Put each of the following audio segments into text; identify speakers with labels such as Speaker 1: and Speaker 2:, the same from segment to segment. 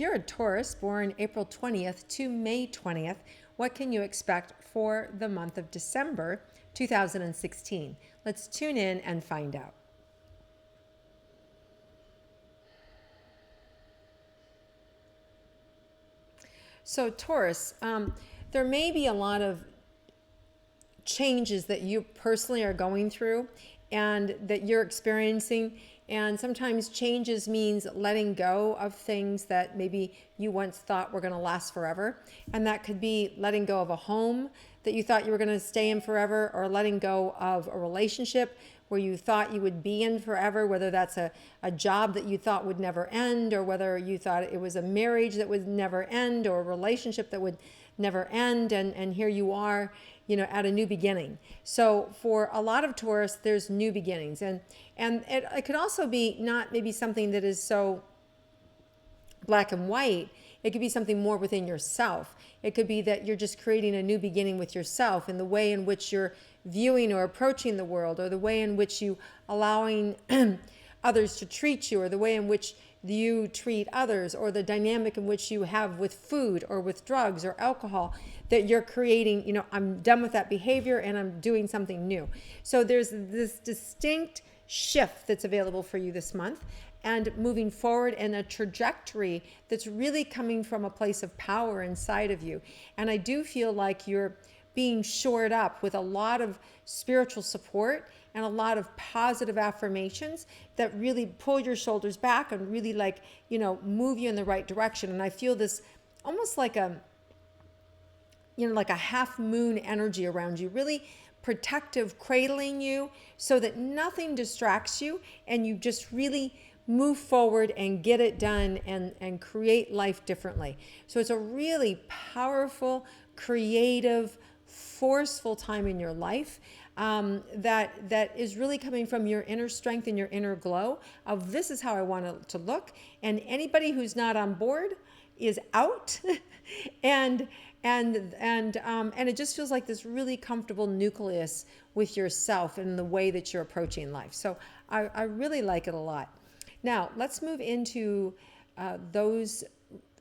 Speaker 1: you're a Taurus born April 20th to May 20th, what can you expect for the month of December 2016? Let's tune in and find out. So Taurus, there may be a lot of changes that you personally are going through and that you're experiencing. And sometimes changes means letting go of things that maybe you once thought were going to last forever. And that could be letting go of a home that you thought you were going to stay in forever, or letting go of a relationship where you thought you would be in forever, whether that's a job that you thought would never end, or whether you thought it was a marriage that would never end, or a relationship that would never end. And here you are, at a new beginning. So for a lot of Taurus, there's new beginnings. And it could also be not maybe something that is so black and white. It could be something more within yourself. It could be that you're just creating a new beginning with yourself in the way in which you're viewing or approaching the world, or the way in which you allowing others to treat you, or the way in which you treat others, or the dynamic in which you have with food or with drugs or alcohol, that you're creating, I'm done with that behavior and I'm doing something new. So there's this distinct shift that's available for you this month, and moving forward in a trajectory that's really coming from a place of power inside of you. And I do feel like you're being shored up with a lot of spiritual support and a lot of positive affirmations that really pull your shoulders back and really move you in the right direction. And I feel this almost like a half moon energy around you, really protective, cradling you so that nothing distracts you, and you just really move forward and get it done and create life differently. So it's a really powerful, creative, forceful time in your life that is really coming from your inner strength and your inner glow of, this is how I want it to look. And anybody who's not on board is out. and it just feels like this really comfortable nucleus with yourself and the way that you're approaching life. So I really like it a lot. Now, let's move into those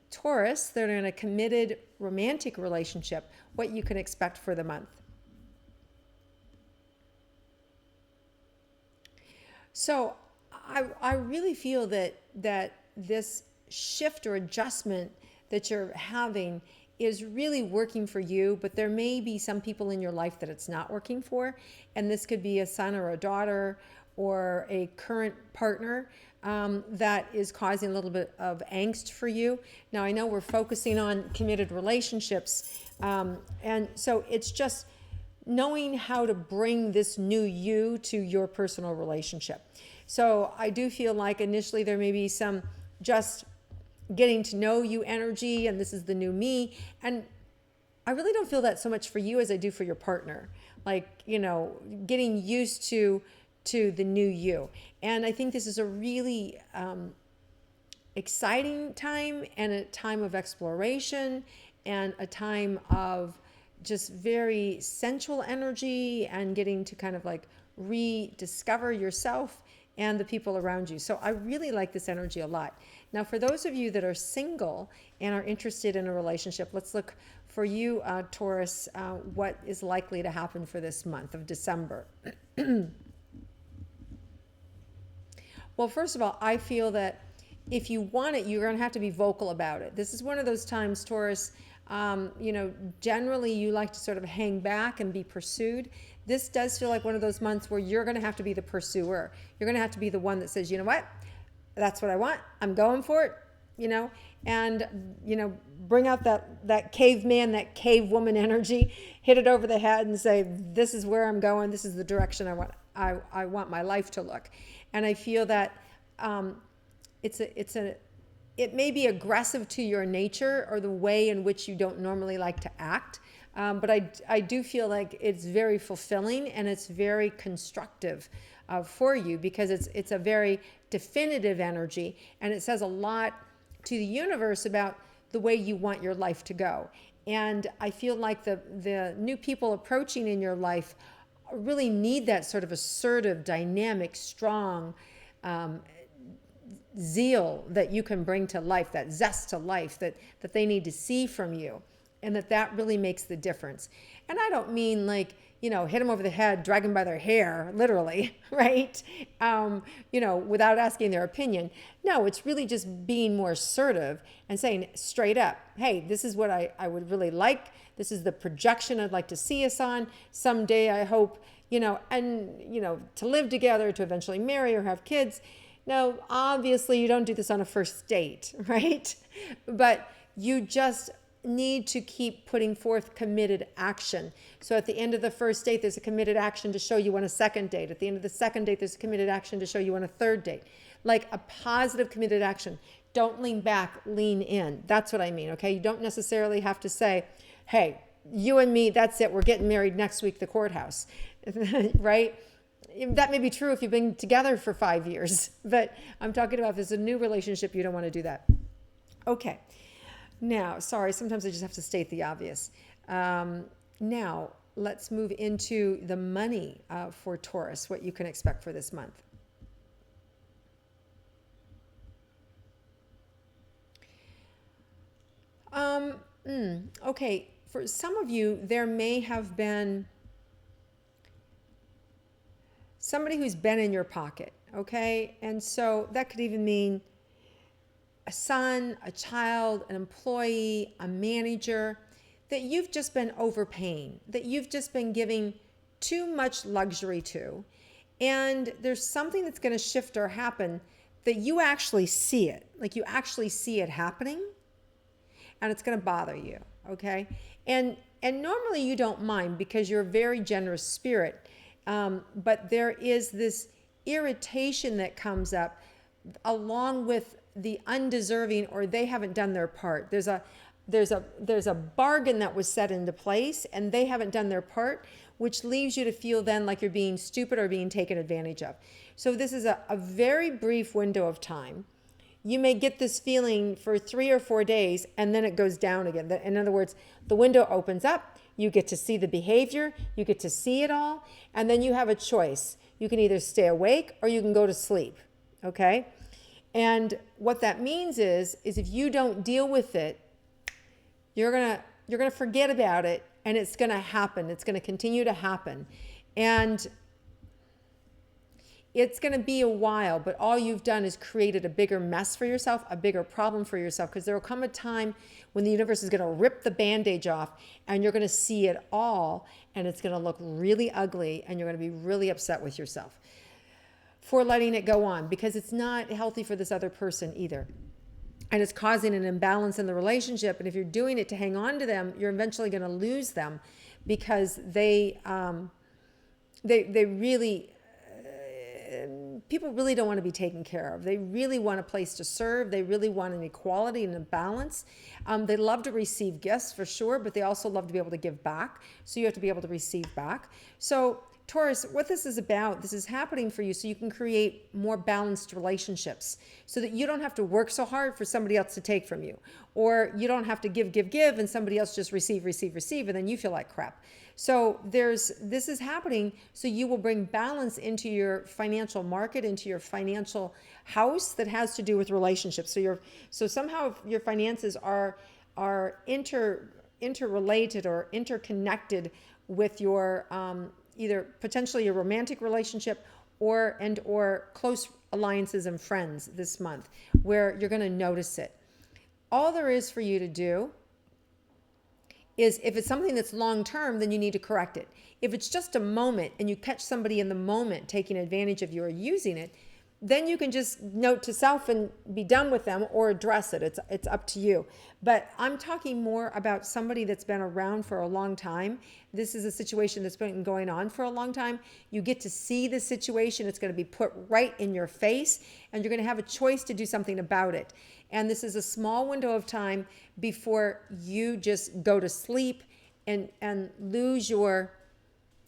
Speaker 1: Taurus that are in a committed romantic relationship, what you can expect for the month. So I really feel that this shift or adjustment that you're having is really working for you, but there may be some people in your life that it's not working for. And this could be a son or a daughter or a current partner that is causing a little bit of angst for you. Now, I know we're focusing on committed relationships, and so it's just knowing how to bring this new you to your personal relationship. So I do feel like initially there may be some just getting to know you energy, and this is the new me. And I really don't feel that so much for you as I do for your partner. Getting used to the new you. And I think this is a really exciting time, and a time of exploration, and a time of just very sensual energy, and getting to kind of rediscover yourself and the people around you. So I really like this energy a lot. Now, for those of you that are single and are interested in a relationship, let's look for you, Taurus, what is likely to happen for this month of December. Well, first of all, I feel that if you want it, you're going to have to be vocal about it. This is one of those times, Taurus, generally you like to sort of hang back and be pursued. This does feel like one of those months where you're going to have to be the pursuer. You're going to have to be the one that says, you know what, that's what I want. I'm going for it, and, bring out that caveman, that cave woman energy, hit it over the head and say, this is where I'm going. This is the direction I want my life to look. And I feel that it may be aggressive to your nature or the way in which you don't normally like to act. But I do feel like it's very fulfilling, and it's very constructive for you, because it's a very definitive energy, and it says a lot to the universe about the way you want your life to go. And I feel like the new people approaching in your life really need that sort of assertive, dynamic, strong, zeal that you can bring to life, that zest to life that they need to see from you, and that really makes the difference. And I don't mean like, hit them over the head, drag them by their hair, literally, right? Without asking their opinion. No, it's really just being more assertive and saying straight up, hey, this is what I would really like. This is the projection I'd like to see us on. Someday I hope, to live together, to eventually marry or have kids. Now, obviously you don't do this on a first date, right? But you just need to keep putting forth committed action. So at the end of the first date, there's a committed action to show you on a second date. At the end of the second date, there's a committed action to show you on a third date. Like a positive committed action. Don't lean back, lean in. That's what I mean, okay? You don't necessarily have to say, hey, you and me, that's it. We're getting married next week at the courthouse, right? That may be true if you've been together for 5 years, but I'm talking about if it's a new relationship, you don't want to do that. Okay. Now, sorry, sometimes I just have to state the obvious. Now, let's move into the money for Taurus, what you can expect for this month. Okay, for some of you, there may have been somebody who's been in your pocket, okay? And so that could even mean a son, a child, an employee, a manager, that you've just been overpaying, that you've just been giving too much luxury to. And there's something that's going to shift or happen that you actually see it, like you actually see it happening, and it's going to bother you, okay? And normally you don't mind because you're a very generous spirit, but there is this irritation that comes up along with the undeserving, or they haven't done their part. There's a bargain that was set into place and they haven't done their part, which leaves you to feel then like you're being stupid or being taken advantage of. So this is a very brief window of time. You may get this feeling for 3 or 4 days and then it goes down again. In other words, the window opens up, you get to see the behavior, you get to see it all, and then you have a choice. You can either stay awake or you can go to sleep, okay? And what that means is if you don't deal with it, you're gonna forget about it, and it's gonna happen. It's gonna continue to happen, and it's gonna be a while. But all you've done is created a bigger mess for yourself, a bigger problem for yourself. Because there will come a time when the universe is gonna rip the bandage off, and you're gonna see it all, and it's gonna look really ugly, and you're gonna be really upset with yourself for letting it go on, because it's not healthy for this other person either. And it's causing an imbalance in the relationship. And if you're doing it to hang on to them, you're eventually going to lose them, because they really, people really don't want to be taken care of. They really want a place to serve. They really want an equality and a balance. They love to receive gifts for sure, but they also love to be able to give back. So you have to be able to receive back. So Taurus, what this is about, this is happening for you so you can create more balanced relationships, so that you don't have to work so hard for somebody else to take from you, or you don't have to give, and somebody else just receive, and then you feel like crap. So this is happening so you will bring balance into your financial market, into your financial house that has to do with relationships. So somehow your finances are interrelated or interconnected with your either potentially a romantic relationship or close alliances and friends this month, where you're going to notice it. All there is for you to do is, if it's something that's long term, then you need to correct it. If it's just a moment and you catch somebody in the moment taking advantage of you or using it, then you can just note to self and be done with them, or address it. It's up to you. But I'm talking more about somebody that's been around for a long time. This is a situation that's been going on for a long time. You get to see the situation. It's going to be put right in your face, and you're going to have a choice to do something about it. And this is a small window of time before you just go to sleep and lose your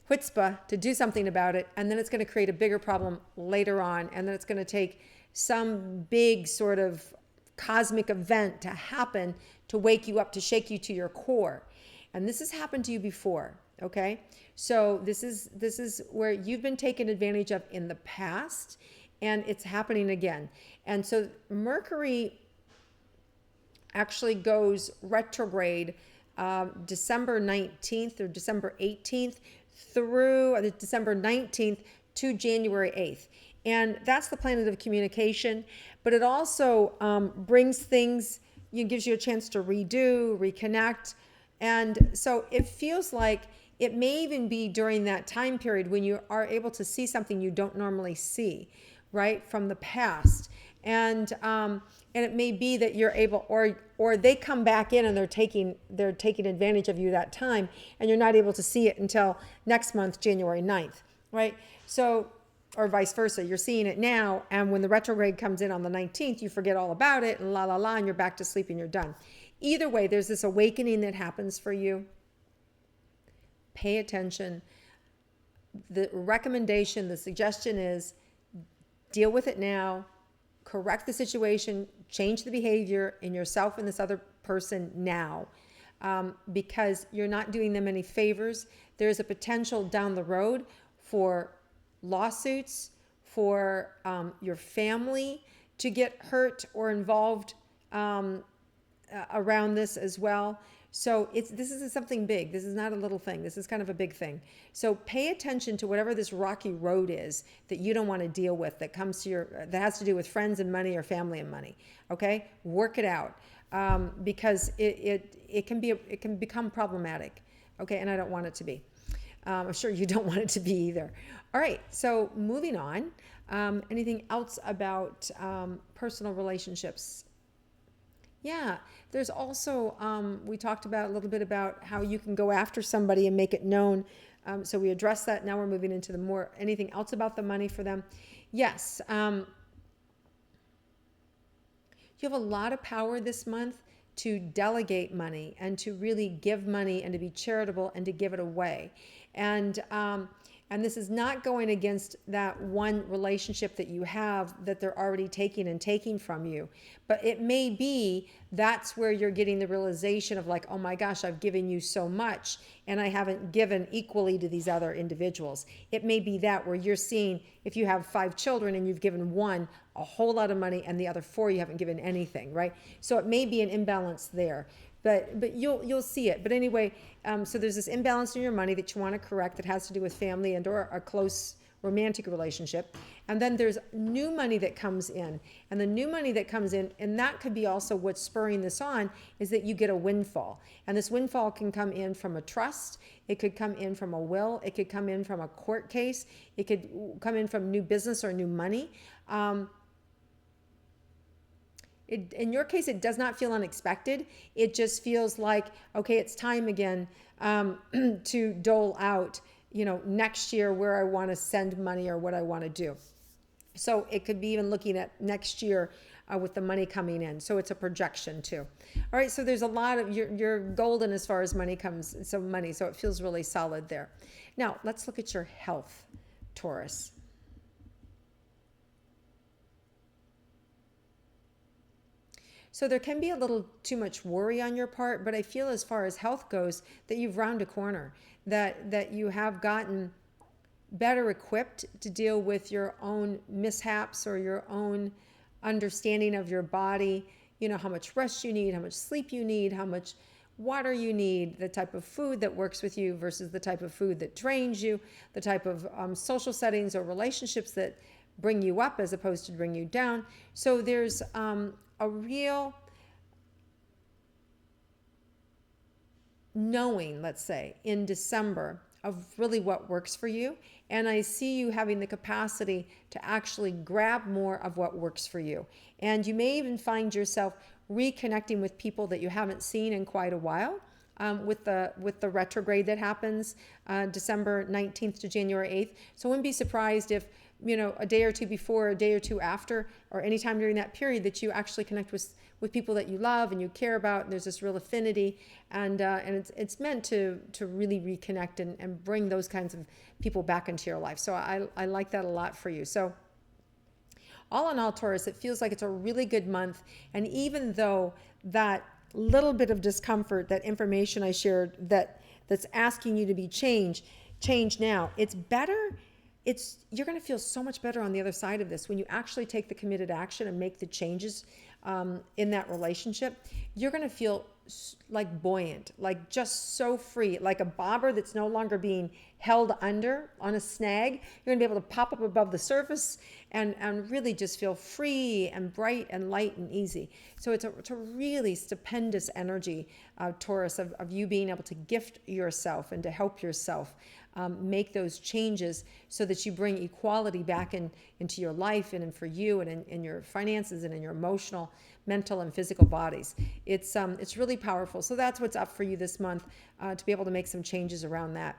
Speaker 1: chutzpah to do something about it, and then it's going to create a bigger problem later on, and then it's going to take some big sort of cosmic event to happen to wake you up, to shake you to your core. And this has happened to you before, okay? So this is where you've been taken advantage of in the past, and it's happening again. And so Mercury actually goes retrograde December 19th or December 18th through December 19th to January 8th. And that's the planet of communication, but it also brings things, gives you a chance to redo, reconnect. And so it feels like it may even be during that time period when you are able to see something you don't normally see, right, from the past. And it may be that you're able, or they come back in and they're taking advantage of you that time, and you're not able to see it until next month, January 9th, right? So, or vice versa, you're seeing it now, and when the retrograde comes in on the 19th, you forget all about it, and and you're back to sleep and you're done. Either way, there's this awakening that happens for you. Pay attention. The recommendation, the suggestion is deal with it now, correct the situation, change the behavior in yourself and this other person now, because you're not doing them any favors. There's a potential down the road for lawsuits, for your family to get hurt or involved around this as well. So this is something big. This is not a little thing. This is kind of a big thing. So pay attention to whatever this rocky road is that you don't want to deal with, that comes to that has to do with friends and money or family and money. Okay, work it out, because it can become problematic. Okay, and I don't want it to be. I'm sure you don't want it to be either. All right, so moving on. Anything else about personal relationships? Yeah, there's also, we talked about a little bit about how you can go after somebody and make it known. So we addressed that. Now we're moving into anything else about the money for them. Yes. You have a lot of power this month to delegate money and to really give money and to be charitable and to give it away. And this is not going against that one relationship that you have that they're already taking from you. But it may be that's where you're getting the realization of like, oh my gosh, I've given you so much and I haven't given equally to these other individuals. It may be that where you're seeing if you have 5 children and you've given one a whole lot of money and the other 4 you haven't given anything, right? So it may be an imbalance there. But you'll see it. But anyway, so there's this imbalance in your money that you want to correct that has to do with family and or a close romantic relationship. And then there's new money that comes in. And the new money that comes in, and that could be also what's spurring this on, is that you get a windfall. And this windfall can come in from a trust. It could come in from a will. It could come in from a court case. It could come in from new business or new money. In your case, it does not feel unexpected. It just feels like, okay, it's time again to dole out, next year where I want to send money or what I want to do. So it could be even looking at next year with the money coming in. So it's a projection too. All right, so there's a lot of, you're golden as far as money comes, so it feels really solid there. Now, let's look at your health, Taurus. So there can be a little too much worry on your part, but I feel as far as health goes that you've rounded a corner, that you have gotten better equipped to deal with your own mishaps or your own understanding of your body, how much rest you need, how much sleep you need, how much water you need, the type of food that works with you versus the type of food that drains you, the type of social settings or relationships that bring you up as opposed to bring you down. So there's a real knowing, let's say, in December of really what works for you. And I see you having the capacity to actually grab more of what works for you. And you may even find yourself reconnecting with people that you haven't seen in quite a while. With the retrograde that happens December 19th to January 8th. So I wouldn't be surprised if, a day or two before, a day or two after, or anytime during that period that you actually connect with people that you love and you care about, and there's this real affinity, and it's meant to really reconnect and bring those kinds of people back into your life. So I like that a lot for you. So all in all, Taurus, it feels like it's a really good month. And even though that little bit of discomfort, that information I shared that's asking you to be changed now, it's better you're going to feel so much better on the other side of this when you actually take the committed action and make the changes in that relationship. You're going to feel like buoyant, like just so free, like a bobber that's no longer being held under on a snag. You're going to be able to pop up above the surface and really just feel free and bright and light and easy. So it's a really stupendous energy, Taurus, of you being able to gift yourself and to help yourself make those changes so that you bring equality back into your life and for you and in your finances and in your emotional, mental, and physical bodies. It's really powerful. So that's what's up for you this month, to be able to make some changes around that.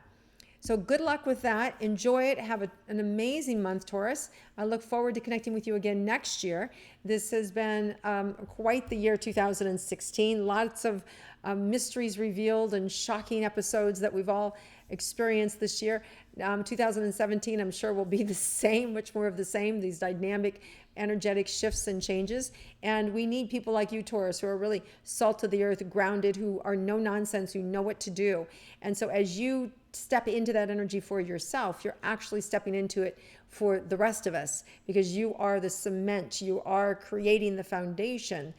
Speaker 1: So good luck with that. Enjoy it. Have an amazing month, Taurus. I look forward to connecting with you again next year. This has been quite the year 2016. Lots of mysteries revealed and shocking episodes that we've all experienced this year. 2017, I'm sure, will be the same, much more of the same, these dynamic, energetic shifts and changes. And we need people like you, Taurus, who are really salt of the earth, grounded, who are no nonsense, who know what to do. And so as you step into that energy for yourself, you're actually stepping into it for the rest of us, because you are the cement, you are creating the foundation.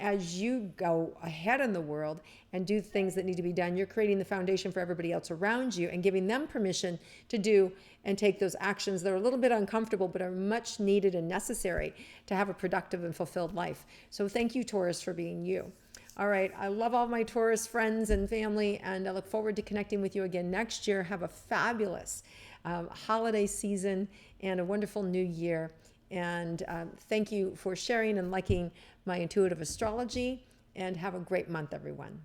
Speaker 1: As you go ahead in the world and do things that need to be done, you're creating the foundation for everybody else around you and giving them permission to do and take those actions that are a little bit uncomfortable but are much needed and necessary to have a productive and fulfilled life. So thank you, Taurus, for being you. All right, I love all my Taurus friends and family, and I look forward to connecting with you again next year. Have a fabulous holiday season and a wonderful new year. And thank you for sharing and liking my intuitive astrology, and have a great month, everyone.